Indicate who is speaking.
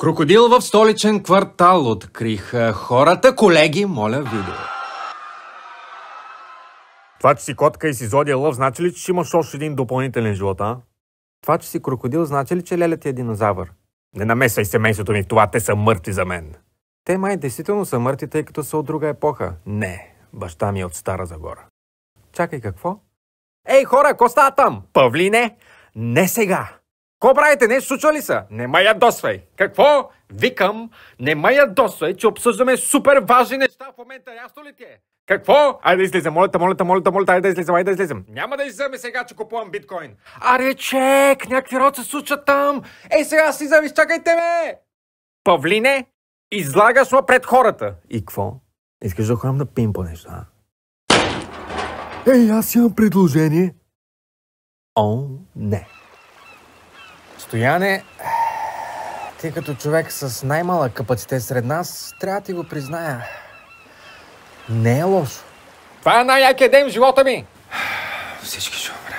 Speaker 1: Крокодил в столичен квартал откриха хората. Колеги, моля видео.
Speaker 2: Това, че си котка и си зодия лъв, значи ли, че имаш още един допълнителен живот, а? Това, че си крокодил, значи ли, че леля ти е динозавър? Не намесвай семейството ми в това, те са мъртви за мен. Те май действително са мъртви, тъй като са от друга епоха. Не, баща ми е от Стара Загора. Чакай, какво? Ей, хора, ко става там? Павлине? Не сега! Ко правите? Не случва ли са? Не ме ядосвай! Какво? Викам, не ме ядосвай, че обсъждаме супер важни неща в момента, ясно ли ти е? Какво? Айде да излизам, моля, айде да излизам. Няма да излизаме сега, че купувам биткоин. Аре, чек, някакви род се случват там. Ей, сега си излизам, изчакайте ме! Павлине, излагаш ме пред хората. И какво? Искаш да ходим да пием по нещо, а? Ей, аз имам предложение. О, не. Стояне, ти като човек с най-малък капацитет сред нас, трябва да ти го призная. Не е лошо. Това е най-якият ден в живота ми.
Speaker 1: Всички чуваме.